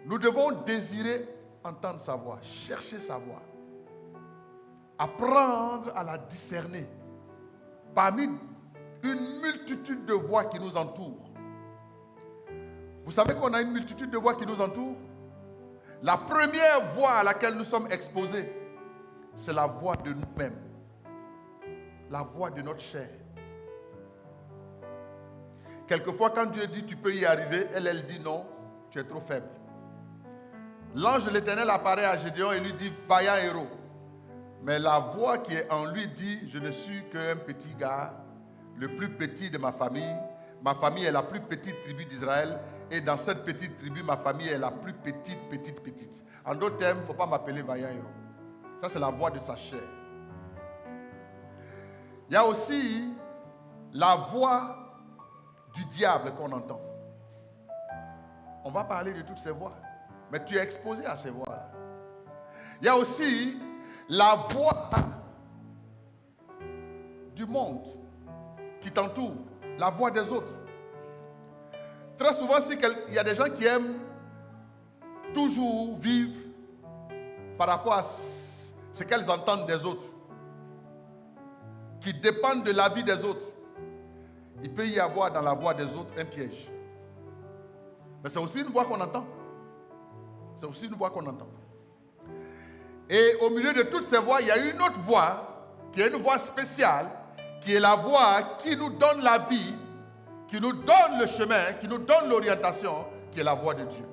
Nous devons désirer entendre sa voix, chercher sa voix, apprendre à la discerner parmi une multitude de voix qui nous entourent. Vous savez qu'on a une multitude de voix qui nous entourent? La première voix à laquelle nous sommes exposés, c'est la voix de nous-mêmes, la voix de notre chair. Quelquefois, quand Dieu dit tu peux y arriver, elle dit non, tu es trop faible. L'ange de l'Éternel apparaît à Gédéon et lui dit vaillant héros. Mais la voix qui est en lui dit je ne suis qu'un petit gars, le plus petit de ma famille. Ma famille est la plus petite tribu d'Israël. Et dans cette petite tribu, ma famille est la plus petite. En d'autres termes, il ne faut pas m'appeler vaillant héros. Ça, c'est la voix de sa chair. Il y a aussi la voix du diable qu'on entend. On va parler de toutes ces voix. Mais tu es exposé à ces voix-là. Il y a aussi la voix du monde qui t'entoure, la voix des autres. Très souvent, il y a des gens qui aiment toujours vivre par rapport à ce qu'elles entendent des autres, qui dépendent de la vie des autres. Il peut y avoir dans la voix des autres un piège. Mais c'est aussi une voix qu'on entend. C'est aussi une voix qu'on entend. Et au milieu de toutes ces voix, il y a une autre voix, qui est une voix spéciale, qui est la voix qui nous donne la vie, qui nous donne le chemin, qui nous donne l'orientation, qui est la voix de Dieu.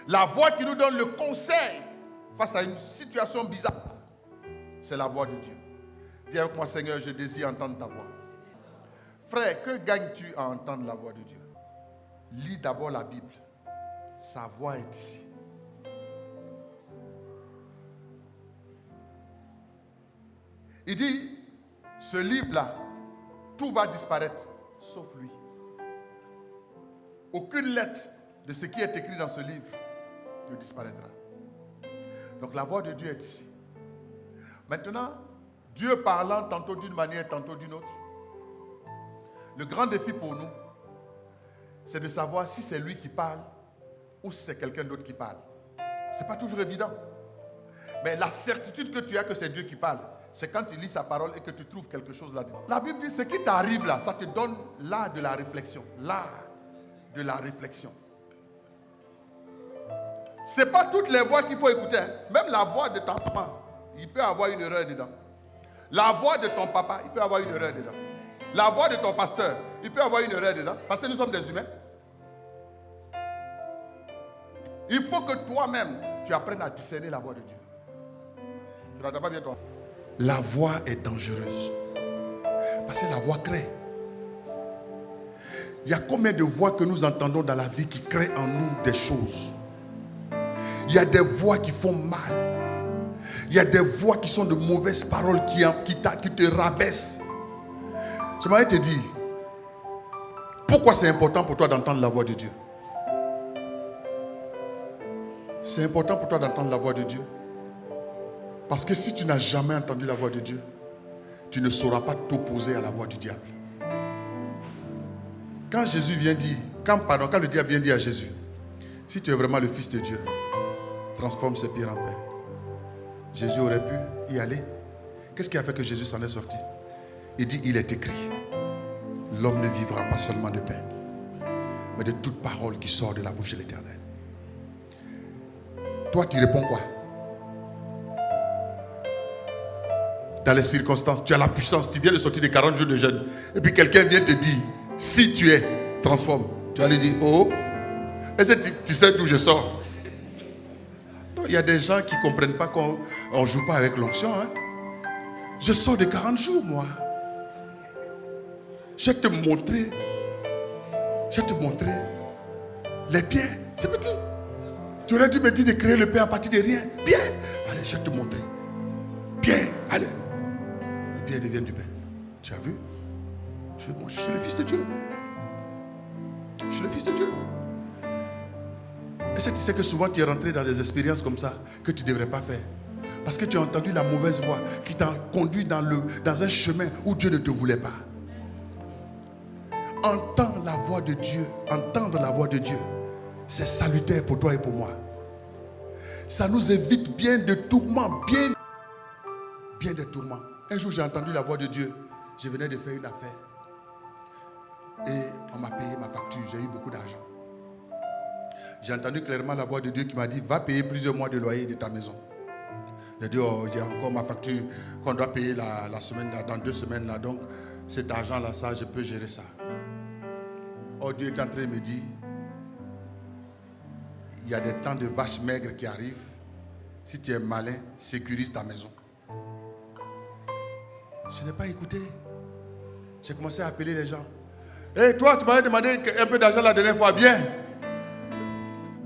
La voix qui nous donne le conseil face à une situation bizarre, c'est la voix de Dieu. Dis avec moi, Seigneur, je désire entendre ta voix. Frère, que gagnes-tu à entendre la voix de Dieu? Lis d'abord la Bible. Sa voix est ici. Il dit, ce livre-là, tout va disparaître, sauf lui. Aucune lettre de ce qui est écrit dans ce livre ne disparaîtra. Donc la voix de Dieu est ici. Maintenant, Dieu parlant tantôt d'une manière, tantôt d'une autre. Le grand défi pour nous, c'est de savoir si c'est lui qui parle ou si c'est quelqu'un d'autre qui parle. Ce n'est pas toujours évident. Mais la certitude que tu as que c'est Dieu qui parle, c'est quand tu lis sa parole et que tu trouves quelque chose là-dedans. La Bible dit, ce qui t'arrive là, ça te donne l'art de la réflexion. L'art de la réflexion. Ce n'est pas toutes les voix qu'il faut écouter. Même la voix de ta maman, il peut avoir une erreur dedans. La voix de ton papa, il peut avoir une erreur dedans. La voix de ton pasteur, il peut avoir une erreur dedans. Parce que nous sommes des humains. Il faut que toi-même, tu apprennes à discerner la voix de Dieu. Tu n'entends pas bien toi? La voix est dangereuse. Parce que la voix crée. Il y a combien de voix que nous entendons dans la vie qui créent en nous des choses? Il y a des voix qui font mal. Il y a des voix qui sont de mauvaises paroles qui te rabaissent. J'aimerais te dire, pourquoi c'est important pour toi d'entendre la voix de Dieu? C'est important pour toi d'entendre la voix de Dieu. Parce que si tu n'as jamais entendu la voix de Dieu, tu ne sauras pas t'opposer à la voix du diable. Quand Jésus vient dire, quand le diable vient dire à Jésus, si tu es vraiment le Fils de Dieu, transforme ces pierres en pain. Jésus aurait pu y aller. Qu'est-ce qui a fait que Jésus s'en est sorti? Il dit, il est écrit, l'homme ne vivra pas seulement de pain, mais de toute parole qui sort de la bouche de l'Éternel. Toi, tu réponds quoi? Dans les circonstances, tu as la puissance, tu viens de sortir de 40 jours de jeûne, et puis quelqu'un vient te dire, si tu es, transforme. Tu vas lui dire, oh, est-ce que tu sais d'où je sors? Non, il y a des gens qui ne comprennent pas qu'on ne joue pas avec l'onction. Hein? Je sors de 40 jours, moi. Je vais te montrer. Les pieds, c'est petit. Tu aurais dû me dire de créer le pain à partir de rien. Bien. Allez, je vais te montrer. Bien, allez. Les pieds deviennent du pain. Tu as vu? Moi, je suis le Fils de Dieu. Je suis le Fils de Dieu. Est-ce que tu sais que souvent tu es rentré dans des expériences comme ça que tu ne devrais pas faire? Parce que tu as entendu la mauvaise voix qui t'a conduit dans un chemin où Dieu ne te voulait pas. Entendre la voix de Dieu, c'est salutaire pour toi et pour moi. Ça nous évite bien de tourments, bien de tourments. Un jour, j'ai entendu la voix de Dieu. Je venais de faire une affaire. Et on m'a payé ma facture. J'ai eu beaucoup d'argent. J'ai entendu clairement la voix de Dieu qui m'a dit, va payer plusieurs mois de loyer de ta maison. J'ai dit, oh, j'ai encore ma facture qu'on doit payer la semaine, là, dans 2 semaines. Là, donc, cet argent-là, ça, je peux gérer ça. Oh, Dieu est en train de me dire, il y a des temps de vaches maigres qui arrivent. Si tu es malin, sécurise ta maison. Je n'ai pas écouté. J'ai commencé à appeler les gens. Hé, toi, tu m'avais demandé un peu d'argent la dernière fois. Viens.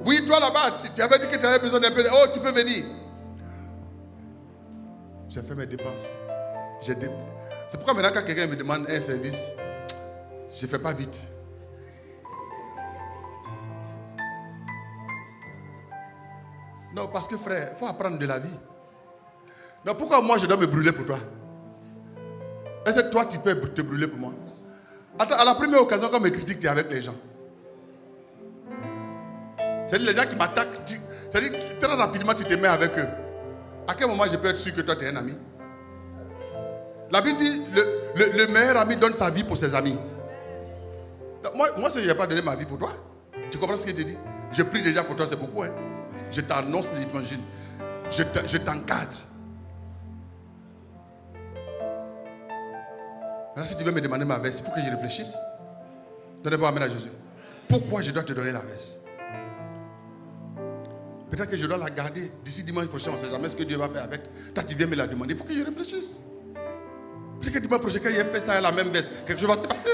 Oui, toi là-bas, tu avais dit que tu avais besoin d'un peu. Oh, tu peux venir. J'ai fait mes dépenses. C'est pourquoi maintenant, quand quelqu'un me demande un service, je ne fais pas vite. Non, parce que frère, il faut apprendre de la vie. Non, pourquoi moi je dois me brûler pour toi? Est-ce que toi tu peux te brûler pour moi? Attends, à la première occasion, quand on me critique, tu es avec les gens. C'est-à-dire les gens qui m'attaquent, c'est-à-dire très rapidement tu te mets avec eux. À quel moment je peux être sûr que toi tu es un ami? La Bible dit, le meilleur ami donne sa vie pour ses amis. Donc, moi si je n'ai pas donné ma vie pour toi, tu comprends ce que je te dis? Je prie déjà pour toi, c'est beaucoup. Hein? Je t'annonce l'évangile. Je t'encadre. Maintenant, si tu veux me demander ma veste, il faut que je réfléchisse. Donnez-moi amène à Jésus. Pourquoi je dois te donner la veste? Peut-être que je dois la garder d'ici dimanche prochain. On ne sait jamais ce que Dieu va faire avec. Toi, tu viens me la demander. Il faut que je réfléchisse. Peut-être que dimanche prochain, quand il a fait ça à la même veste, quelque chose va se passer.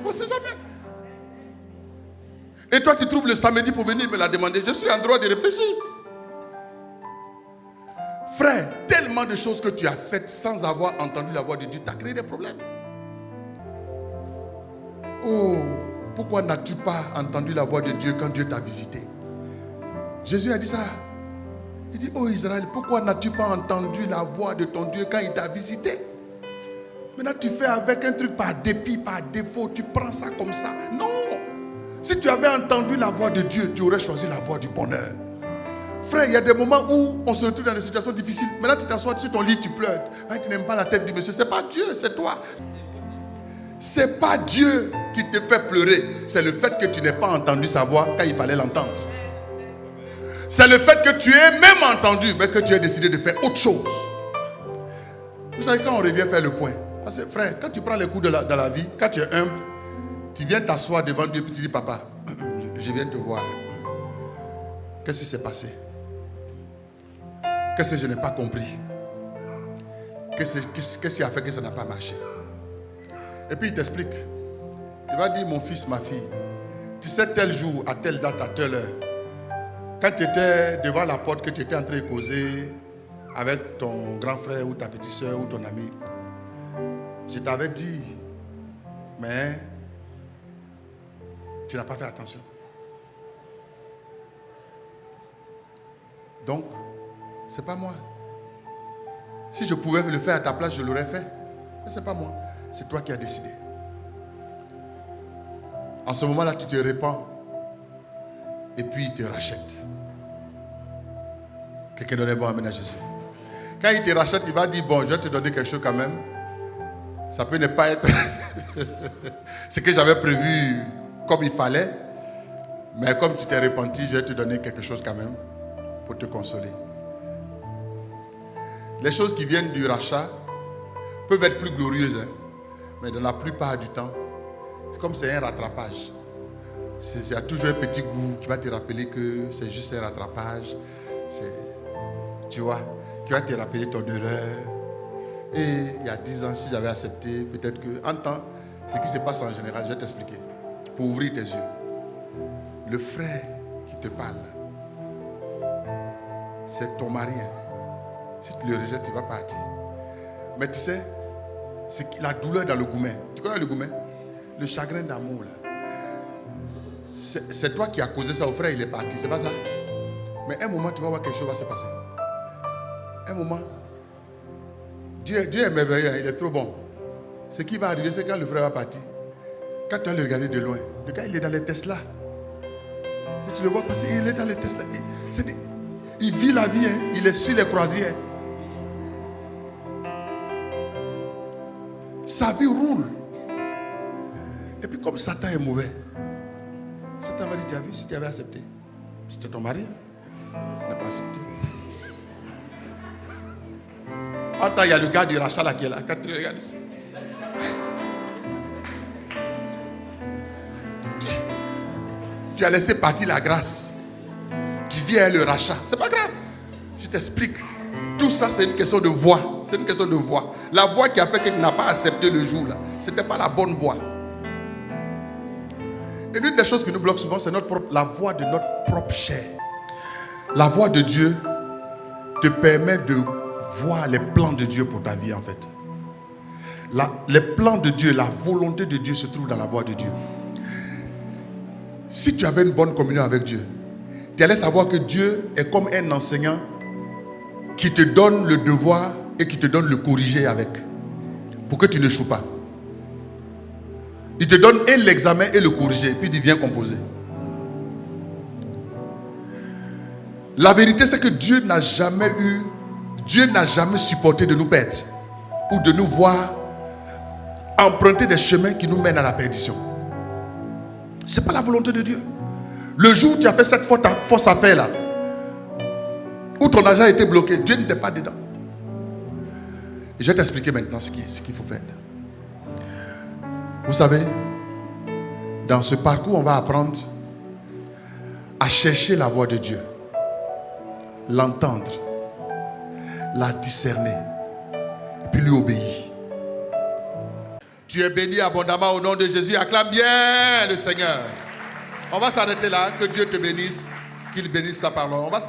On ne sait jamais. Et toi, tu trouves le samedi pour venir me la demander. Je suis en droit de réfléchir. Frère, tellement de choses que tu as faites sans avoir entendu la voix de Dieu, tu as créé des problèmes. Oh, pourquoi n'as-tu pas entendu la voix de Dieu quand Dieu t'a visité? Jésus a dit ça. Il dit, oh Israël, pourquoi n'as-tu pas entendu la voix de ton Dieu quand il t'a visité? Maintenant, tu fais avec un truc par dépit, par défaut. Tu prends ça comme ça. Non. Si tu avais entendu la voix de Dieu, tu aurais choisi la voix du bonheur. Frère, il y a des moments où on se retrouve dans des situations difficiles. Maintenant, tu t'assois sur ton lit, tu pleures. Tu n'aimes pas la tête du monsieur. Ce n'est pas Dieu, c'est toi. Ce n'est pas Dieu qui te fait pleurer. C'est le fait que tu n'aies pas entendu sa voix quand il fallait l'entendre. C'est le fait que tu aies même entendu, mais que tu aies décidé de faire autre chose. Vous savez, quand on revient faire le point, parce que frère, quand tu prends les coups dans la vie, quand tu es humble, tu viens t'asseoir devant Dieu et tu dis, papa, je viens te voir. Qu'est-ce qui s'est passé? Qu'est-ce que je n'ai pas compris? Qu'est-ce qui a fait que ça n'a pas marché? Et puis il t'explique. Il va dire, mon fils, ma fille, tu sais tel jour, à telle date, à telle heure, quand tu étais devant la porte, que tu étais en train de causer avec ton grand frère ou ta petite soeur ou ton ami, je t'avais dit, mais tu n'as pas fait attention. Donc, ce n'est pas moi. Si je pouvais le faire à ta place, je l'aurais fait. Mais ce n'est pas moi. C'est toi qui as décidé. En ce moment-là, tu te répands. Et puis, il te rachète. Quelqu'un donne un bon amen à Jésus. Quand il te rachète, il va dire, bon, je vais te donner quelque chose quand même. Ça peut ne pas être ce que j'avais prévu comme il fallait. Mais comme tu t'es repenti, je vais te donner quelque chose quand même pour te consoler. Les choses qui viennent du rachat peuvent être plus glorieuses, hein, mais dans la plupart du temps, c'est comme c'est un rattrapage. Il y a toujours un petit goût qui va te rappeler que c'est juste un rattrapage. Tu vois, qui va te rappeler ton erreur. Et il y a 10 ans, si j'avais accepté, peut-être que, en temps, ce qui se passe en général, je vais t'expliquer, pour ouvrir tes yeux. Le frère qui te parle, c'est ton mari. Si tu le rejettes, il va partir. Mais tu sais, c'est la douleur dans le gourmet. Tu connais le gourmet? Le chagrin d'amour, là. C'est toi qui as causé ça au frère, il est parti. C'est pas ça? Mais un moment, tu vas voir quelque chose va se passer. Un moment, Dieu est merveilleux, il est trop bon. Ce qui va arriver, c'est quand le frère va partir. Quand tu vas le regarder de loin, le gars, il est dans les Tesla. Et tu le vois passer, il est dans les Tesla. Il vit la vie, hein. Il est sur les croisières. Sa vie roule. Et puis comme Satan est mauvais, Satan va dire, tu as vu, si tu avais accepté, c'était ton mari, il n'a pas accepté. Attends, il y a le gars du rachat là qui est là, quand tu regardes ici. Tu as laissé partir la grâce. Tu viens le rachat. C'est pas grave. Je t'explique. Tout ça, c'est une question de voix. C'est une question de voix. La voix qui a fait que tu n'as pas accepté le jour là, ce n'était pas la bonne voix. Et l'une des choses qui nous bloque souvent, c'est la voix de notre propre chair. La voix de Dieu te permet de voir les plans de Dieu pour ta vie en fait. Les plans de Dieu, la volonté de Dieu se trouve dans la voix de Dieu. Si tu avais une bonne communion avec Dieu, tu allais savoir que Dieu est comme un enseignant qui te donne le devoir et qui te donne le corriger avec, pour que tu n'échoues pas. Il te donne et l'examen et le corriger, puis il vient composer. La vérité, c'est que Dieu n'a jamais supporté de nous perdre ou de nous voir emprunter des chemins qui nous mènent à la perdition. Ce n'est pas la volonté de Dieu. Le jour où tu as fait cette fausse affaire là, où ton argent a été bloqué, Dieu n'était pas dedans. Et je vais t'expliquer maintenant ce qu'il faut faire. Vous savez, dans ce parcours, on va apprendre à chercher la voix de Dieu, l'entendre, la discerner, et puis lui obéir. Tu es béni abondamment au nom de Jésus. Acclame bien le Seigneur. On va s'arrêter là. Que Dieu te bénisse, qu'il bénisse sa parole. On va